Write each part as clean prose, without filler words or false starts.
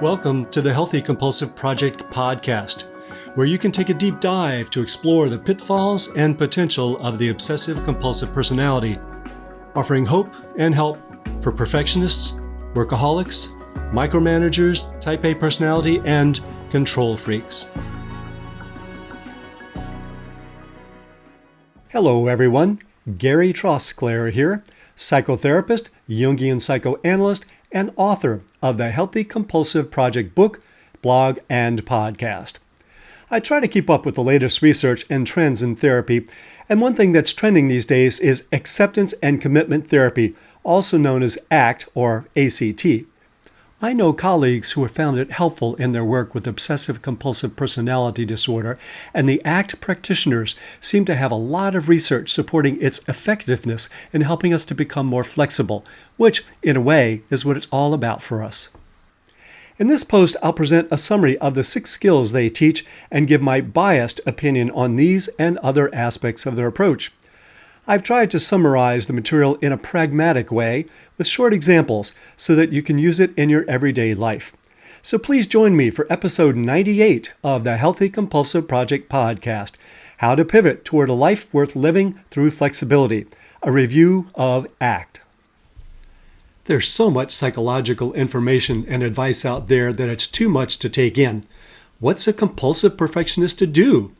Welcome to the Healthy Compulsive Project podcast, where you can take a deep dive to explore the pitfalls and potential of the obsessive-compulsive personality, offering hope and help for perfectionists, workaholics, micromanagers, type A personality, and control freaks. Hello, everyone. Gary Trosclair here, psychotherapist, Jungian psychoanalyst, and author of the Healthy Compulsive Project book, blog, and podcast. I try to keep up with the latest research and trends in therapy, and one thing that's trending these days is acceptance and commitment therapy, also known as ACT or ACT. I know colleagues who have found it helpful in their work with obsessive-compulsive personality disorder, and the ACT practitioners seem to have a lot of research supporting its effectiveness in helping us to become more flexible, which, in a way, is what it's all about for us. In this post, I'll present a summary of the 6 skills they teach and give my biased opinion on these and other aspects of their approach. I've tried to summarize the material in a pragmatic way with short examples so that you can use it in your everyday life. So please join me for episode 98 of the Healthy Compulsive Project podcast, How to Pivot Toward a Life Worth Living Through Flexibility, a review of ACT. There's so much psychological information and advice out there that it's too much to take in. What's a compulsive perfectionist to do?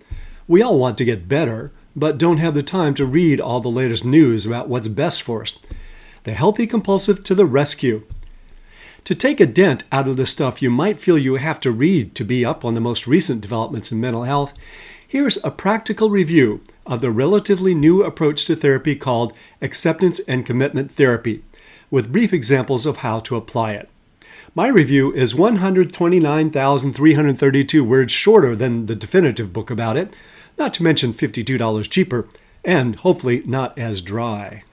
We all want to get better, but don't have the time to read all the latest news about what's best for us. The healthy compulsive to the rescue. To take a dent out of the stuff you might feel you have to read to be up on the most recent developments in mental health, here's a practical review of the relatively new approach to therapy called acceptance and commitment therapy, with brief examples of how to apply it. My review is 129,332 words shorter than the definitive book about it, not to mention $52 cheaper, and hopefully not as dry.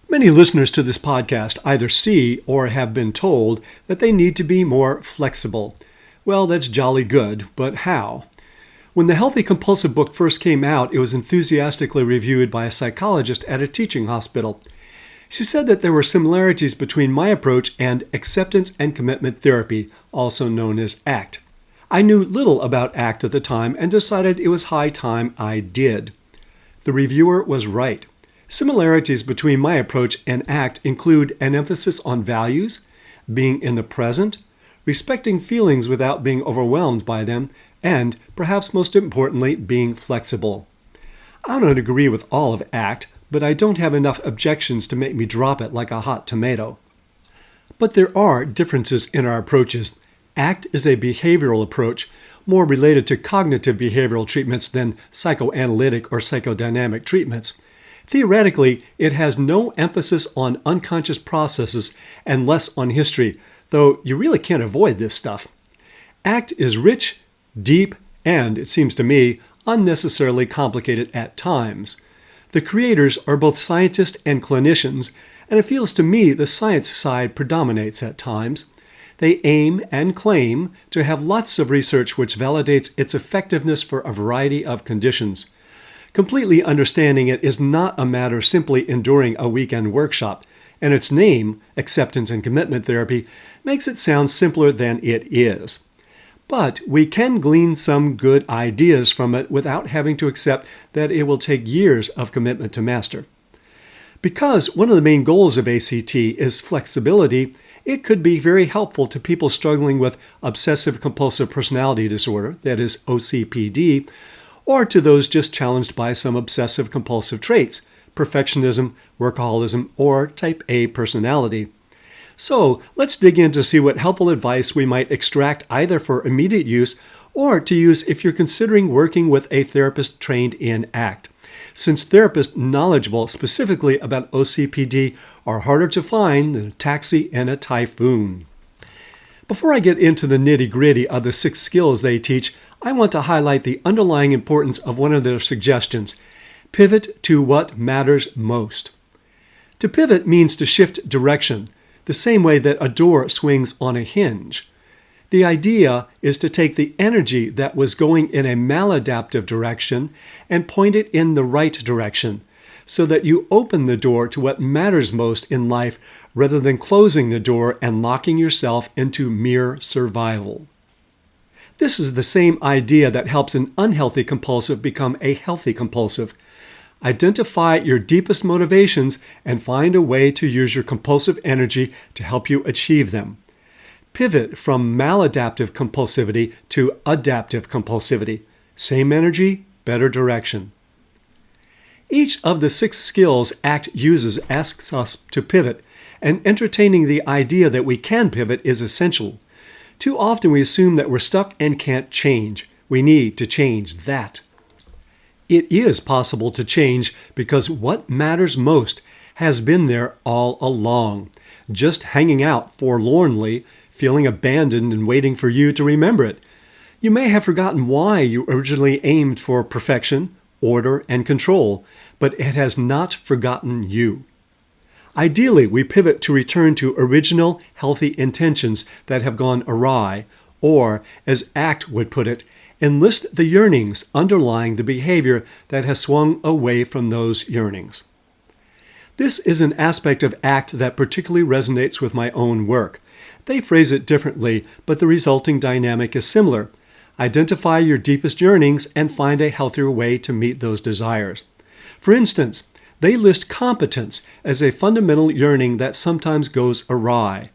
Many listeners to this podcast either see or have been told that they need to be more flexible. Well, that's jolly good, but how? When the Healthy Compulsive book first came out, it was enthusiastically reviewed by a psychologist at a teaching hospital. She said that there were similarities between my approach and acceptance and commitment therapy, also known as ACT. I knew little about ACT at the time and decided it was high time I did. The reviewer was right. Similarities between my approach and ACT include an emphasis on values, being in the present, respecting feelings without being overwhelmed by them, and, perhaps most importantly, being flexible. I don't agree with all of ACT, but I don't have enough objections to make me drop it like a hot tomato. But there are differences in our approaches. ACT is a behavioral approach, more related to cognitive behavioral treatments than psychoanalytic or psychodynamic treatments. Theoretically, it has no emphasis on unconscious processes and less on history, though you really can't avoid this stuff. ACT is rich, deep, and, it seems to me, unnecessarily complicated at times. The creators are both scientists and clinicians, and it feels to me the science side predominates at times. They aim and claim to have lots of research which validates its effectiveness for a variety of conditions. Completely understanding it is not a matter of simply enduring a weekend workshop, and its name, Acceptance and Commitment Therapy, makes it sound simpler than it is. But we can glean some good ideas from it without having to accept that it will take years of commitment to master. Because one of the main goals of ACT is flexibility, it could be very helpful to people struggling with obsessive-compulsive personality disorder, that is OCPD, or to those just challenged by some obsessive-compulsive traits, perfectionism, workaholism, or type A personality. So let's dig in to see what helpful advice we might extract either for immediate use or to use if you're considering working with a therapist trained in ACT. Since therapists knowledgeable specifically about OCPD are harder to find than a taxi in a typhoon. Before I get into the nitty-gritty of the 6 skills they teach, I want to highlight the underlying importance of one of their suggestions: pivot to what matters most. To pivot means to shift direction, the same way that a door swings on a hinge. The idea is to take the energy that was going in a maladaptive direction and point it in the right direction. so that you open the door to what matters most in life rather than closing the door and locking yourself into mere survival. This is the same idea that helps an unhealthy compulsive become a healthy compulsive. Identify your deepest motivations and find a way to use your compulsive energy to help you achieve them. Pivot from maladaptive compulsivity to adaptive compulsivity. Same energy, better direction. Each of the 6 skills ACT uses asks us to pivot, and entertaining the idea that we can pivot is essential. Too often we assume that we're stuck and can't change. We need to change that. It is possible to change because what matters most has been there all along, just hanging out forlornly, feeling abandoned and waiting for you to remember it. You may have forgotten why you originally aimed for perfection, order, and control, but it has not forgotten you. Ideally, we pivot to return to original, healthy intentions that have gone awry, or, as ACT would put it, enlist the yearnings underlying the behavior that has swung away from those yearnings. This is an aspect of ACT that particularly resonates with my own work. They phrase it differently, but the resulting dynamic is similar. Identify your deepest yearnings and find a healthier way to meet those desires. For instance, they list competence as a fundamental yearning that sometimes goes awry.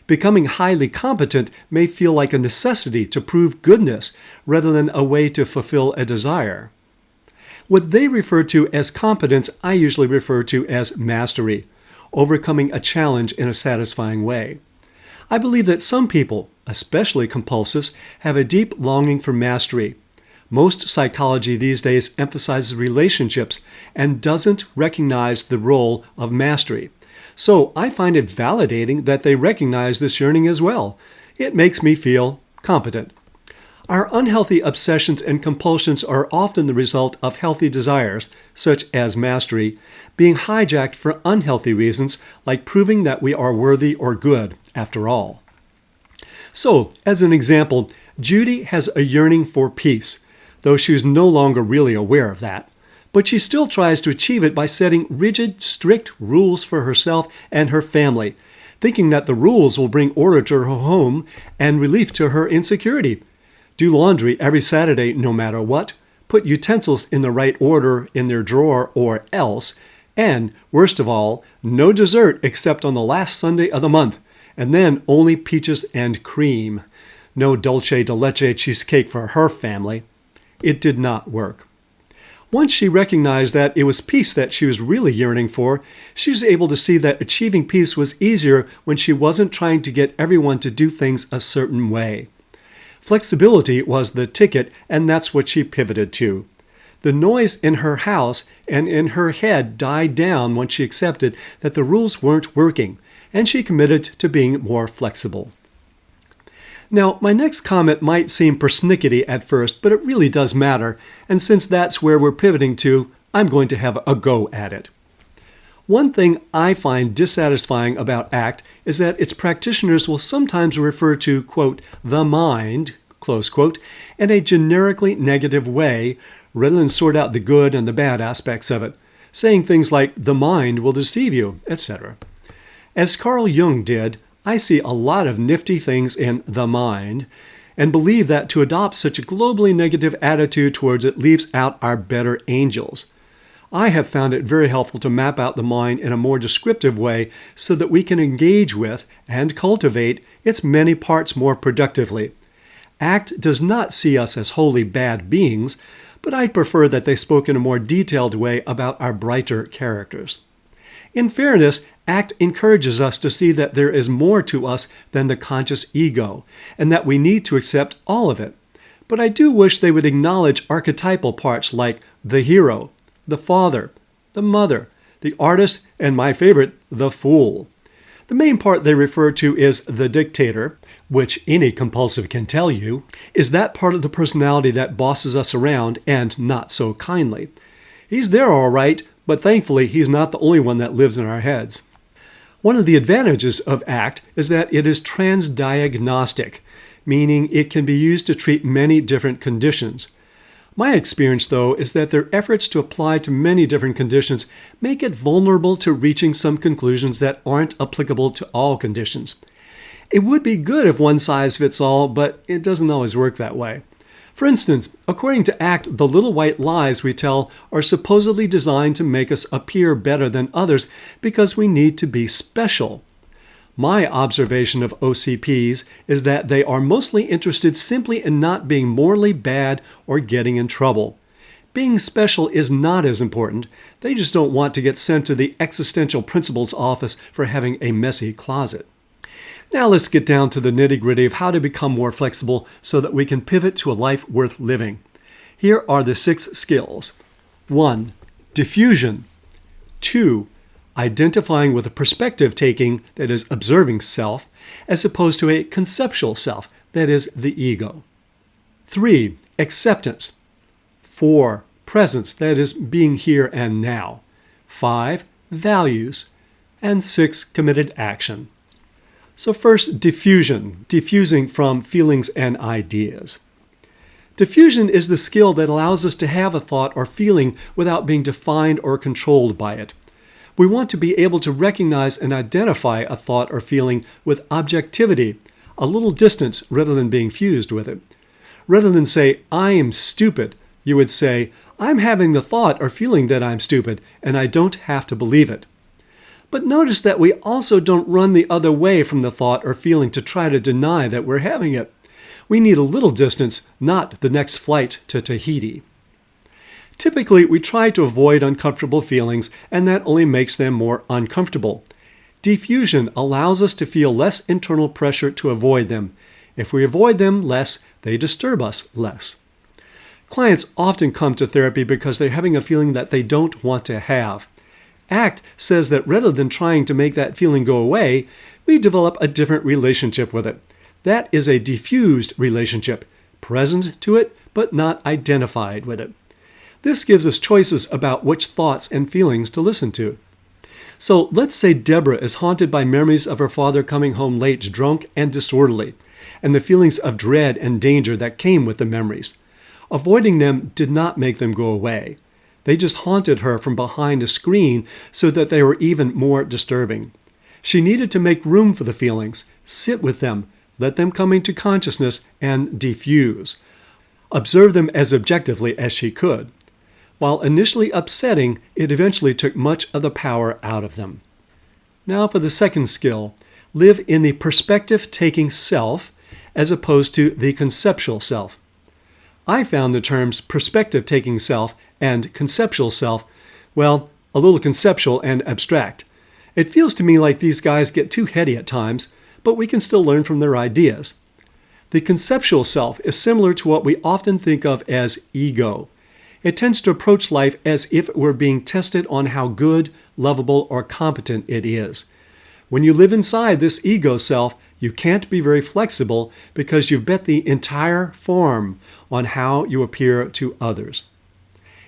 Becoming highly competent may feel like a necessity to prove goodness rather than a way to fulfill a desire. What they refer to as competence, I usually refer to as mastery, overcoming a challenge in a satisfying way. I believe that some people, especially compulsives, have a deep longing for mastery. Most psychology these days emphasizes relationships and doesn't recognize the role of mastery. So I find it validating that they recognize this yearning as well. It makes me feel competent. Our unhealthy obsessions and compulsions are often the result of healthy desires, such as mastery, being hijacked for unhealthy reasons, like proving that we are worthy or good, after all. So, as an example, Judy has a yearning for peace, though she is no longer really aware of that. But she still tries to achieve it by setting rigid, strict rules for herself and her family, thinking that the rules will bring order to her home and relief to her insecurity. Do laundry every Saturday no matter what, put utensils in the right order in their drawer or else, and, worst of all, no dessert except on the last Sunday of the month, and then only peaches and cream. No dulce de leche cheesecake for her family. It did not work. Once she recognized that it was peace that she was really yearning for, she was able to see that achieving peace was easier when she wasn't trying to get everyone to do things a certain way. Flexibility was the ticket, and that's what she pivoted to. The noise in her house and in her head died down when she accepted that the rules weren't working, and she committed to being more flexible. Now, my next comment might seem persnickety at first, but it really does matter, and since that's where we're pivoting to, I'm going to have a go at it. One thing I find dissatisfying about ACT is that its practitioners will sometimes refer to, quote, the mind, close quote, in a generically negative way, rather than sort out the good and the bad aspects of it, saying things like, the mind will deceive you, etc. As Carl Jung did, I see a lot of nifty things in the mind, and believe that to adopt such a globally negative attitude towards it leaves out our better angels. I have found it very helpful to map out the mind in a more descriptive way so that we can engage with and cultivate its many parts more productively. ACT does not see us as wholly bad beings, but I'd prefer that they spoke in a more detailed way about our brighter characters. In fairness, ACT encourages us to see that there is more to us than the conscious ego, and that we need to accept all of it. But I do wish they would acknowledge archetypal parts like the hero, the father, the mother, the artist, and my favorite, the fool. The main part they refer to is the dictator, which any compulsive can tell you, is that part of the personality that bosses us around and not so kindly. He's there all right, but thankfully he's not the only one that lives in our heads. One of the advantages of ACT is that it is transdiagnostic, meaning it can be used to treat many different conditions. My experience, though, is that their efforts to apply to many different conditions make it vulnerable to reaching some conclusions that aren't applicable to all conditions. It would be good if one size fits all, but it doesn't always work that way. For instance, according to ACT, the little white lies we tell are supposedly designed to make us appear better than others because we need to be special. My observation of OCPs is that they are mostly interested simply in not being morally bad or getting in trouble. Being special is not as important. They just don't want to get sent to the existential principal's office for having a messy closet. Now let's get down to the nitty-gritty of how to become more flexible so that we can pivot to a life worth living. Here are the 6 skills. 1. Diffusion. 2. Identifying with a perspective taking, that is, observing self, as opposed to a conceptual self, that is, the ego. 3. Acceptance. 4. Presence, that is, being here and now. 5. Values. And 6. Committed action. So first, diffusion, diffusing from feelings and ideas. Diffusion is the skill that allows us to have a thought or feeling without being defined or controlled by it. We want to be able to recognize and identify a thought or feeling with objectivity, a little distance rather than being fused with it. Rather than say, I am stupid, you would say, I'm having the thought or feeling that I'm stupid, and I don't have to believe it. But notice that we also don't run the other way from the thought or feeling to try to deny that we're having it. We need a little distance, not the next flight to Tahiti. Typically, we try to avoid uncomfortable feelings, and that only makes them more uncomfortable. Diffusion allows us to feel less internal pressure to avoid them. If we avoid them less, they disturb us less. Clients often come to therapy because they're having a feeling that they don't want to have. ACT says that rather than trying to make that feeling go away, we develop a different relationship with it. That is a diffused relationship, present to it, but not identified with it. This gives us choices about which thoughts and feelings to listen to. So let's say Deborah is haunted by memories of her father coming home late, drunk and disorderly, and the feelings of dread and danger that came with the memories. Avoiding them did not make them go away. They just haunted her from behind a screen so that they were even more disturbing. She needed to make room for the feelings, sit with them, let them come into consciousness, and diffuse. Observe them as objectively as she could. While initially upsetting, it eventually took much of the power out of them. Now for the second skill, live in the perspective-taking self as opposed to the conceptual self. I found the terms perspective-taking self and conceptual self, well, a little conceptual and abstract. It feels to me like these guys get too heady at times, but we can still learn from their ideas. The conceptual self is similar to what we often think of as ego. It tends to approach life as if it were being tested on how good, lovable, or competent it is. When you live inside this ego self, you can't be very flexible because you've bet the entire farm on how you appear to others.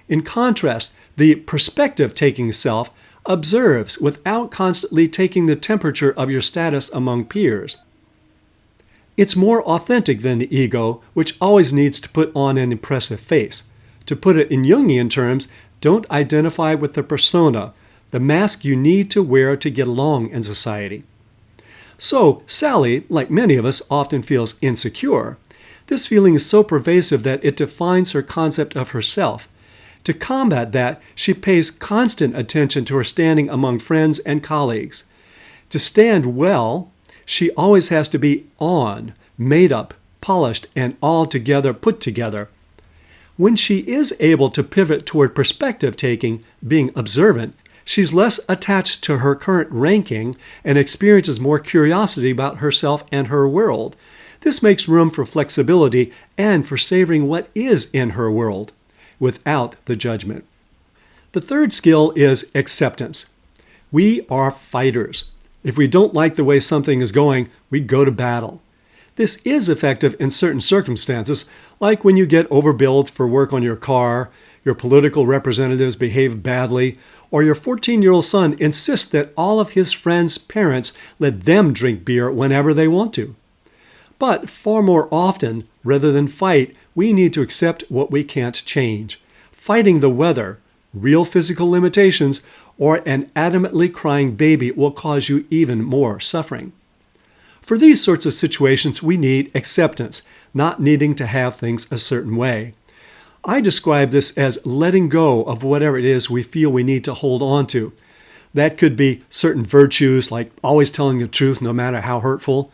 In contrast, the perspective-taking self observes without constantly taking the temperature of your status among peers. It's more authentic than the ego, which always needs to put on an impressive face. To put it in Jungian terms, don't identify with the persona, the mask you need to wear to get along in society. So, Sally, like many of us, often feels insecure. This feeling is so pervasive that it defines her concept of herself. To combat that, she pays constant attention to her standing among friends and colleagues. To stand well, she always has to be on, made up, polished, and altogether put together. When she is able to pivot toward perspective-taking, being observant, she's less attached to her current ranking and experiences more curiosity about herself and her world. This makes room for flexibility and for savoring what is in her world, without the judgment. The third skill is acceptance. We are fighters. If we don't like the way something is going, we go to battle. This is effective in certain circumstances, like when you get overbilled for work on your car, your political representatives behave badly, or your 14-year-old son insists that all of his friends' parents let them drink beer whenever they want to. But far more often, rather than fight, we need to accept what we can't change. Fighting the weather, real physical limitations, or an adamantly crying baby will cause you even more suffering. For these sorts of situations, we need acceptance, not needing to have things a certain way. I describe this as letting go of whatever it is we feel we need to hold on to. That could be certain virtues like always telling the truth no matter how hurtful,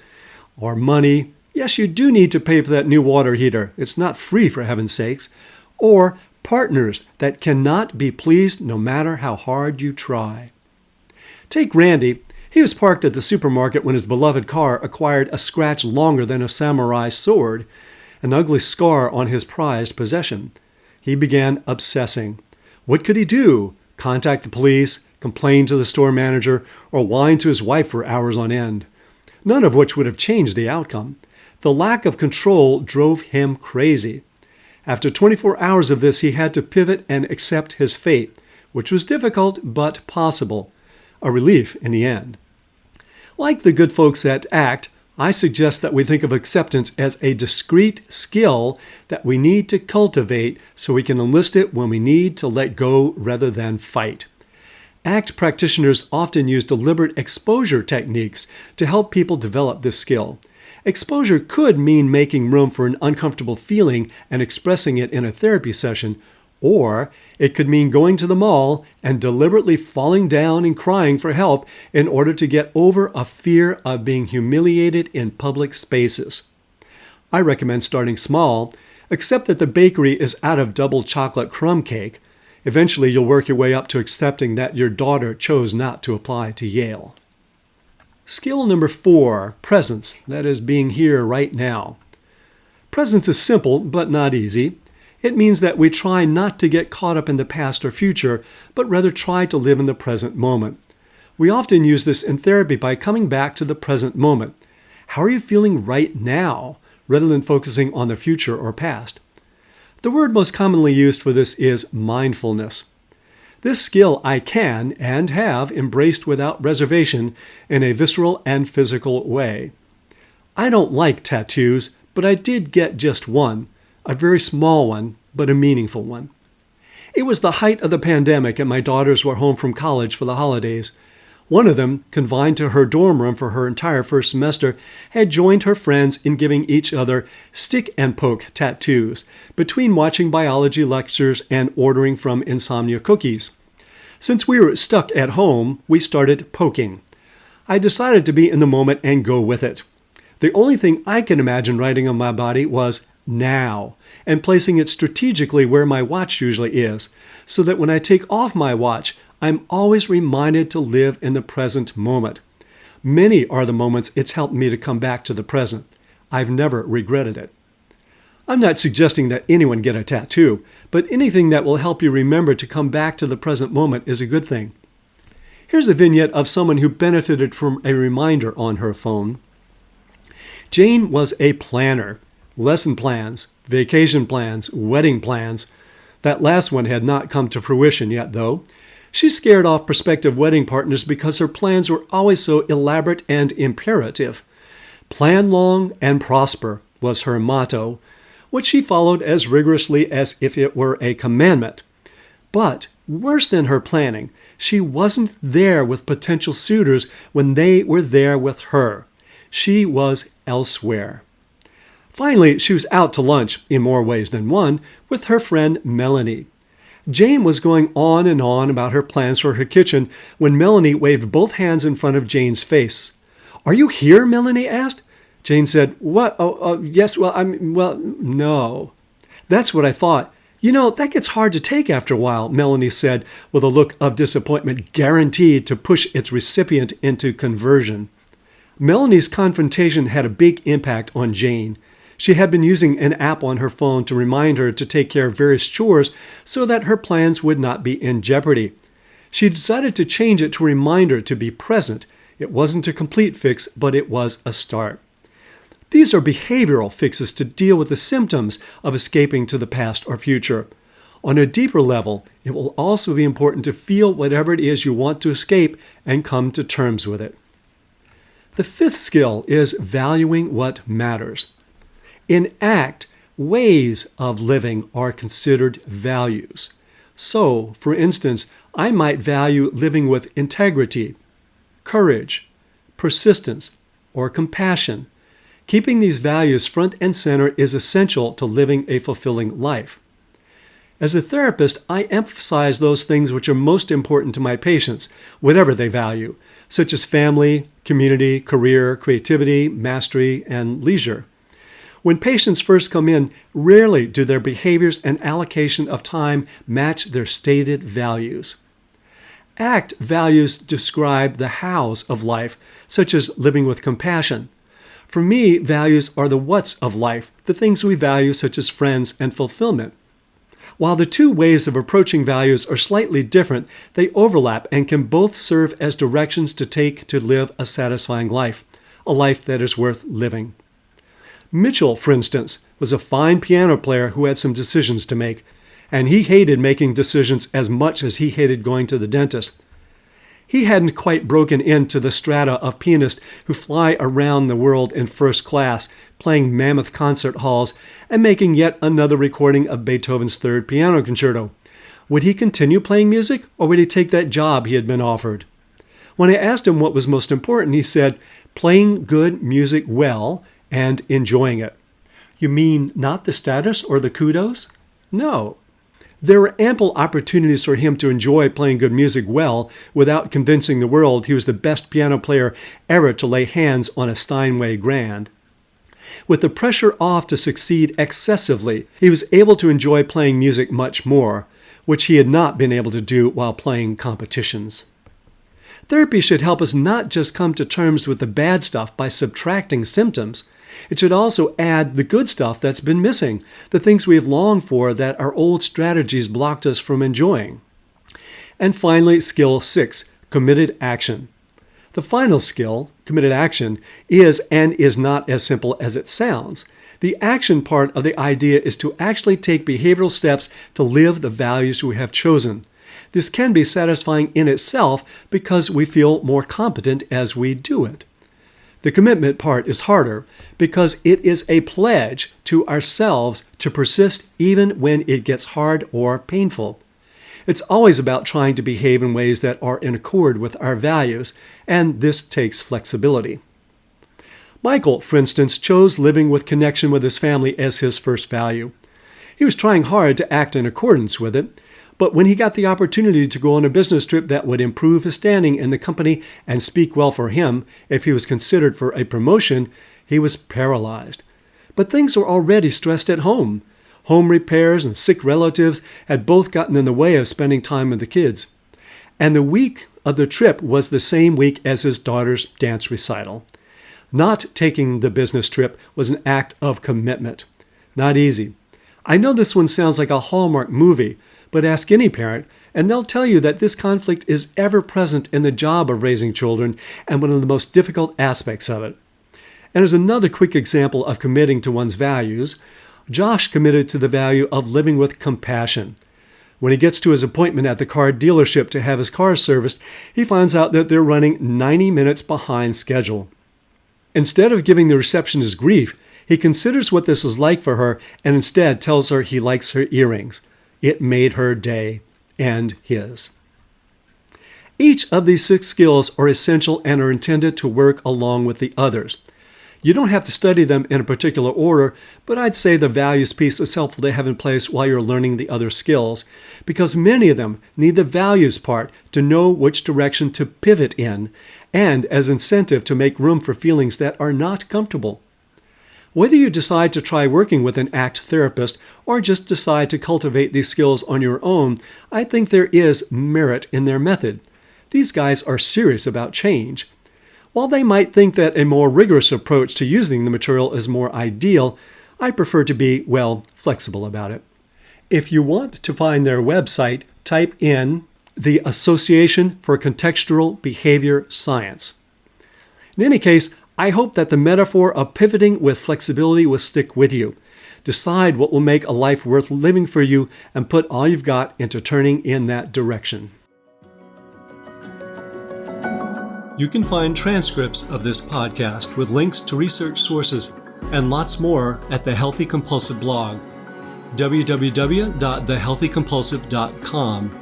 or money. Yes, you do need to pay for that new water heater. It's not free, for heaven's sakes. Or partners that cannot be pleased no matter how hard you try. Take Randy. He was parked at the supermarket when his beloved car acquired a scratch longer than a samurai sword, an ugly scar on his prized possession. He began obsessing. What could he do? Contact the police, complain to the store manager, or whine to his wife for hours on end? None of which would have changed the outcome. The lack of control drove him crazy. After 24 hours of this, he had to pivot and accept his fate, which was difficult but possible. A relief in the end. Like the good folks at ACT, I suggest that we think of acceptance as a discrete skill that we need to cultivate so we can enlist it when we need to let go rather than fight. ACT practitioners often use deliberate exposure techniques to help people develop this skill. Exposure could mean making room for an uncomfortable feeling and expressing it in a therapy session, or it could mean going to the mall and deliberately falling down and crying for help in order to get over a fear of being humiliated in public spaces. I recommend starting small, except that the bakery is out of double chocolate crumb cake. Eventually, you'll work your way up to accepting that your daughter chose not to apply to Yale. Skill number 4, presence, that is being here right now. Presence is simple, but not easy. It means that we try not to get caught up in the past or future, but rather try to live in the present moment. We often use this in therapy by coming back to the present moment. How are you feeling right now, rather than focusing on the future or past? The word most commonly used for this is mindfulness. This skill I can and have embraced without reservation in a visceral and physical way. I don't like tattoos, but I did get just one. A very small one, but a meaningful one. It was the height of the pandemic and my daughters were home from college for the holidays. One of them, confined to her dorm room for her entire first semester, had joined her friends in giving each other stick and poke tattoos between watching biology lectures and ordering from Insomnia cookies. Since we were stuck at home, we started poking. I decided to be in the moment and go with it. The only thing I can imagine writing on my body was now, and placing it strategically where my watch usually is, so that when I take off my watch, I'm always reminded to live in the present moment. Many are the moments it's helped me to come back to the present. I've never regretted it. I'm not suggesting that anyone get a tattoo, but anything that will help you remember to come back to the present moment is a good thing. Here's a vignette of someone who benefited from a reminder on her phone. Jane was a planner. Lesson plans, vacation plans, wedding plans. That last one had not come to fruition yet, though. She scared off prospective wedding partners because her plans were always so elaborate and imperative. Plan long and prosper was her motto, which she followed as rigorously as if it were a commandment. But worse than her planning, she wasn't there with potential suitors when they were there with her. She was elsewhere. Finally, she was out to lunch, in more ways than one, with her friend Melanie. Jane was going on and on about her plans for her kitchen when Melanie waved both hands in front of Jane's face. "Are you here?" Melanie asked. Jane said, "What? Yes, no." "That's what I thought. You know, that gets hard to take after a while," Melanie said with a look of disappointment guaranteed to push its recipient into conversion. Melanie's confrontation had a big impact on Jane. She had been using an app on her phone to remind her to take care of various chores so that her plans would not be in jeopardy. She decided to change it to remind her to be present. It wasn't a complete fix, but it was a start. These are behavioral fixes to deal with the symptoms of escaping to the past or future. On a deeper level, it will also be important to feel whatever it is you want to escape and come to terms with it. The fifth skill is valuing what matters. In ACT, ways of living are considered values. So, for instance, I might value living with integrity, courage, persistence, or compassion. Keeping these values front and center is essential to living a fulfilling life. As a therapist, I emphasize those things which are most important to my patients, whatever they value, such as family, community, career, creativity, mastery, and leisure. When patients first come in, rarely do their behaviors and allocation of time match their stated values. ACT values describe the hows of life, such as living with compassion. For me, values are the whats of life, the things we value, such as friends and fulfillment. While the two ways of approaching values are slightly different, they overlap and can both serve as directions to take to live a satisfying life, a life that is worth living. Mitchell, for instance, was a fine piano player who had some decisions to make, and he hated making decisions as much as he hated going to the dentist. He hadn't quite broken into the strata of pianists who fly around the world in first class, playing mammoth concert halls and making yet another recording of Beethoven's Third Piano Concerto. Would he continue playing music, or would he take that job he had been offered? When I asked him what was most important, he said, playing good music well and enjoying it. You mean not the status or the kudos? No. There were ample opportunities for him to enjoy playing good music well without convincing the world he was the best piano player ever to lay hands on a Steinway grand. With the pressure off to succeed excessively, he was able to enjoy playing music much more, which he had not been able to do while playing competitions. Therapy should help us not just come to terms with the bad stuff by subtracting symptoms. It should also add the good stuff that's been missing, the things we have longed for that our old strategies blocked us from enjoying. And finally, skill 6, committed action. The final skill, committed action, is and is not as simple as it sounds. The action part of the idea is to actually take behavioral steps to live the values we have chosen. This can be satisfying in itself because we feel more competent as we do it. The commitment part is harder because it is a pledge to ourselves to persist even when it gets hard or painful. It's always about trying to behave in ways that are in accord with our values, and this takes flexibility. Michael, for instance, chose living with connection with his family as his first value. He was trying hard to act in accordance with it, but when he got the opportunity to go on a business trip that would improve his standing in the company and speak well for him if he was considered for a promotion, he was paralyzed. But things were already stressed at home. Home repairs and sick relatives had both gotten in the way of spending time with the kids. And the week of the trip was the same week as his daughter's dance recital. Not taking the business trip was an act of commitment. Not easy. I know this one sounds like a Hallmark movie, but ask any parent, and they'll tell you that this conflict is ever present in the job of raising children and one of the most difficult aspects of it. And as another quick example of committing to one's values, Josh committed to the value of living with compassion. When he gets to his appointment at the car dealership to have his car serviced, he finds out that they're running 90 minutes behind schedule. Instead of giving the receptionist grief, he considers what this is like for her and instead tells her he likes her earrings. It made her day, and his. Each of these 6 skills are essential and are intended to work along with the others. You don't have to study them in a particular order, but I'd say the values piece is helpful to have in place while you're learning the other skills, because many of them need the values part to know which direction to pivot in, and as incentive to make room for feelings that are not comfortable. Whether you decide to try working with an ACT therapist or just decide to cultivate these skills on your own, I think there is merit in their method. These guys are serious about change. While they might think that a more rigorous approach to using the material is more ideal, I prefer to be, flexible about it. If you want to find their website, type in the Association for Contextual Behavior Science. In any case, I hope that the metaphor of pivoting with flexibility will stick with you. Decide what will make a life worth living for you and put all you've got into turning in that direction. You can find transcripts of this podcast with links to research sources and lots more at the Healthy Compulsive blog, www.thehealthycompulsive.com.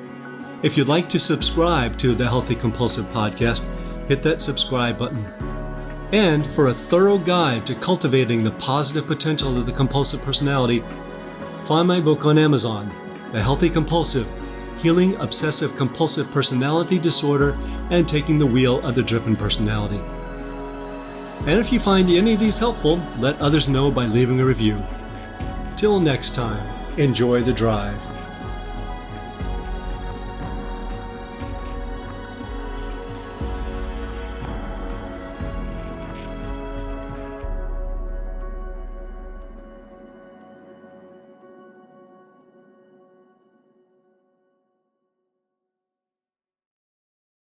If you'd like to subscribe to the Healthy Compulsive podcast, hit that subscribe button. And for a thorough guide to cultivating the positive potential of the compulsive personality, find my book on Amazon, The Healthy Compulsive, Healing Obsessive-Compulsive Personality Disorder and Taking the Wheel of the Driven Personality. And if you find any of these helpful, let others know by leaving a review. Till next time, enjoy the drive.